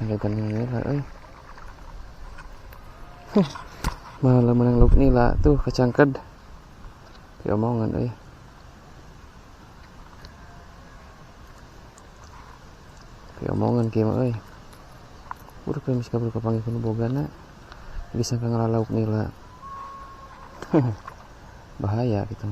Nalagan nila malah menang luk nila tuh kecangked kayak omongan kayak omongan kieu udah kayak miska berupa panggil kuno bogana bisa ngalauk nila bahaya gitu.